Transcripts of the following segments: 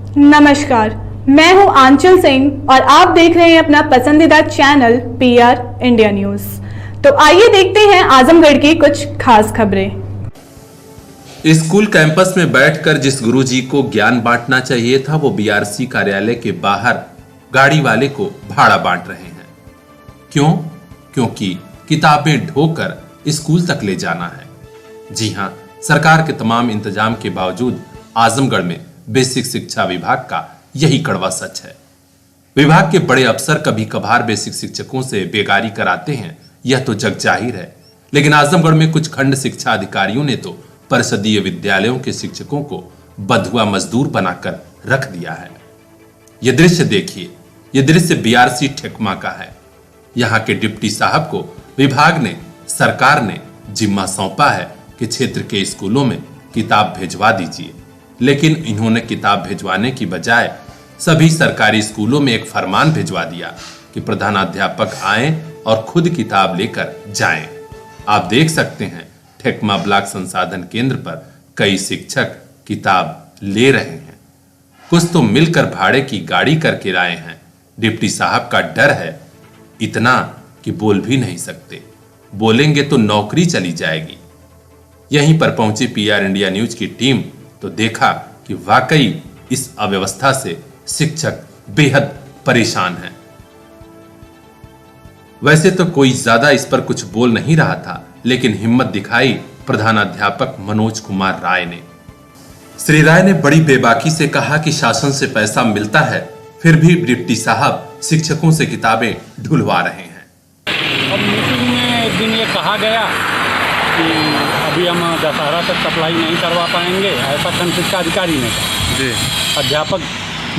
नमस्कार, मैं हूं आंचल सिंह और आप देख रहे हैं अपना पसंदीदा चैनल पीआर इंडिया न्यूज। तो आइए देखते हैं आजमगढ़ की कुछ खास खबरें। स्कूल कैंपस में बैठकर जिस गुरुजी को ज्ञान बांटना चाहिए था, वो बीआरसी कार्यालय के बाहर गाड़ी वाले को भाड़ा बांट रहे हैं। क्यों? क्योंकि किताबें ढोकर स्कूल तक ले जाना है। जी हां, सरकार के तमाम इंतजाम के बावजूद आजमगढ़ में बेसिक शिक्षा विभाग का यही कड़वा सच है। विभाग के बड़े अफसर कभी कभार बेसिक शिक्षकों से बेगारी कराते हैं, यह तो जग जाहिर है। लेकिन आजमगढ़ में कुछ खंड शिक्षा अधिकारियों ने तो परिषदीय विद्यालयों के शिक्षकों को बंधुआ मजदूर बनाकर रख दिया है। यह दृश्य देखिए, यह दृश्य बीआरसी ठेकमा का है। यहाँ के डिप्टी साहब को विभाग ने, सरकार ने जिम्मा सौंपा है कि क्षेत्र के स्कूलों में किताब भिजवा दीजिए, लेकिन इन्होंने किताब भिजवाने की बजाय सभी सरकारी स्कूलों में एक फरमान भिजवा दिया कि प्रधानाध्यापक आएं और खुद किताब लेकर जाएं। आप देख सकते हैं ठेकमा ब्लॉक संसाधन केंद्र पर कई शिक्षक किताब ले रहे हैं। कुछ तो मिलकर भाड़े की गाड़ी करके लाए हैं। डिप्टी साहब का डर है इतना कि बोल भी नहीं सकते, बोलेंगे तो नौकरी चली जाएगी। यहीं पर पहुंची पीआर इंडिया न्यूज की टीम तो देखा कि वाकई इस अव्यवस्था से शिक्षक बेहद परेशान हैं। वैसे तो कोई ज्यादा इस पर कुछ बोल नहीं रहा था, लेकिन हिम्मत दिखाई प्रधानाध्यापक मनोज कुमार राय ने। श्री राय ने बड़ी बेबाकी से कहा कि शासन से पैसा मिलता है, फिर भी डिप्टी साहब शिक्षकों से किताबें ढुलवा रहे हैं। अब मीटिंग में एक दिन ये कहा गया कि अभी हम दशहरा तक सप्लाई नहीं करवा पाएंगे, ऐसा खंड शिक्षा अधिकारी ने कहा। जी। अध्यापक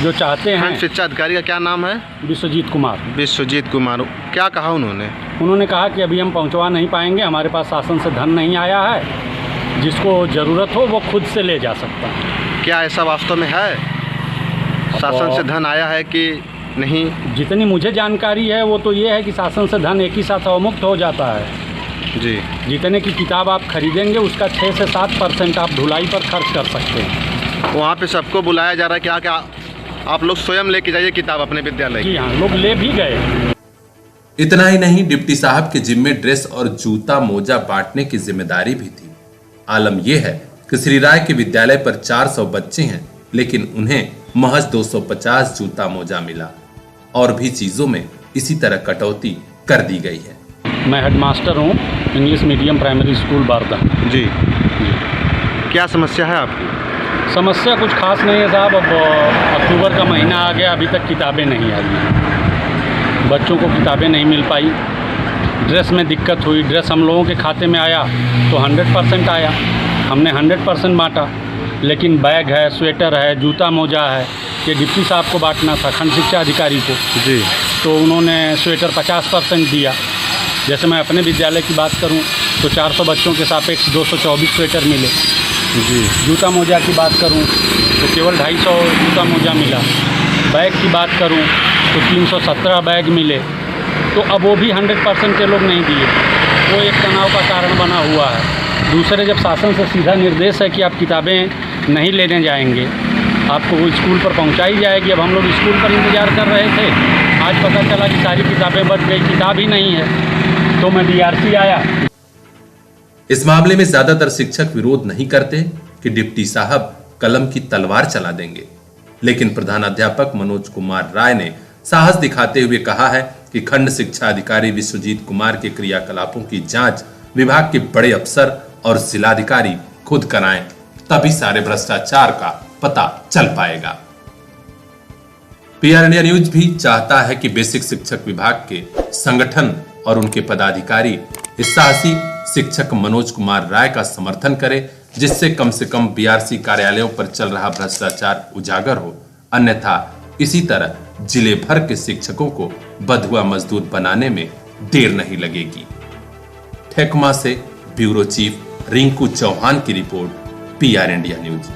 जो चाहते हैं। खंड शिक्षा अधिकारी का क्या नाम है? विश्वजीत कुमार। विश्वजीत कुमार, क्या कहा उन्होंने? उन्होंने कहा कि अभी हम पहुंचवा नहीं पाएंगे, हमारे पास शासन से धन नहीं आया है, जिसको ज़रूरत हो वो खुद से ले जा सकता है। क्या ऐसा वास्तव में है? शासन से धन आया है कि नहीं? जितनी मुझे जानकारी है वो तो ये है कि शासन से धन एक ही साथ अवमुक्त हो जाता है। जी। जितने की किताब आप खरीदेंगे उसका 6 से 7% आप ढुलाई पर खर्च कर सकते हैं। वहाँ पे सबको बुलाया जा रहा है क्या आप लोग स्वयं लेके जाइए किताब अपने विद्यालय? जी हाँ, लोग ले भी गए। इतना ही नहीं, डिप्टी साहब के जिम्मे ड्रेस और जूता मोजा बांटने की जिम्मेदारी भी थी। आलम यह है कि श्री राय के विद्यालय पर 400 बच्चे हैं, लेकिन उन्हें महज 250 जूता मोजा मिला और भी चीजों में इसी तरह कटौती कर दी गई है। मैं हेडमास्टर हूँ English medium primary school Barda. जी। क्या समस्या है आपकी? समस्या कुछ खास नहीं है साहब। अब अक्टूबर का महीना आ गया, अभी तक किताबें नहीं आई हैं। बच्चों को किताबें नहीं मिल पाई। ड्रेस में दिक्कत हुई। ड्रेस हम लोगों के खाते में आया तो 100% आया, हमने 100% बांटा। लेकिन बैग है, स्वेटर है, जूता मोजा है, ये डिप्टी साहब को बांटना था, खंड शिक्षा अधिकारी को। जी। तो उन्होंने स्वेटर 50% दिया। जैसे मैं अपने विद्यालय की बात करूं तो 400 बच्चों के सापेक्ष 224 स्वेटर मिले। जी। जूता मोजा की बात करूं तो केवल 250 जूता मोजा मिला। बैग की बात करूं तो 317 बैग मिले। तो अब वो भी 100% के लोग नहीं दिए, वो एक तनाव का कारण बना हुआ है। दूसरे, जब शासन से सीधा निर्देश है कि आप किताबें नहीं लेने जाएंगे, आपको वो स्कूल पर पहुंचाई जाएगी। अब हम लोग स्कूल पर इंतज़ार कर रहे थे, आज पता चला कि सारी किताबें बच गई, किताब ही नहीं है। तो मैं बीआरसी आया। इस मामले में ज्यादातर शिक्षक विरोध नहीं करते कि डिप्टी साहब कलम की तलवार चला देंगे, लेकिन प्रधानाध्यापक मनोज कुमार राय ने साहस दिखाते हुए कहा है कि खंड शिक्षा अधिकारी विश्वजीत कुमार के क्रियाकलापों की जांच विभाग के बड़े अफसर और जिलाधिकारी खुद कराएं, तभी सारे भ्रष्टाचार का पता चल पाएगा। पीआर इंडिया न्यूज भी चाहता है कि बेसिक शिक्षक विभाग के संगठन और उनके पदाधिकारी इस साहसी शिक्षक मनोज कुमार राय का समर्थन करें, जिससे कम से कम बीआरसी कार्यालयों पर चल रहा भ्रष्टाचार उजागर हो। अन्यथा इसी तरह जिले भर के शिक्षकों को बंधुआ मजदूर बनाने में देर नहीं लगेगी। ठेकमा से ब्यूरो चीफ रिंकू चौहान की रिपोर्ट, पीआर इंडिया न्यूज।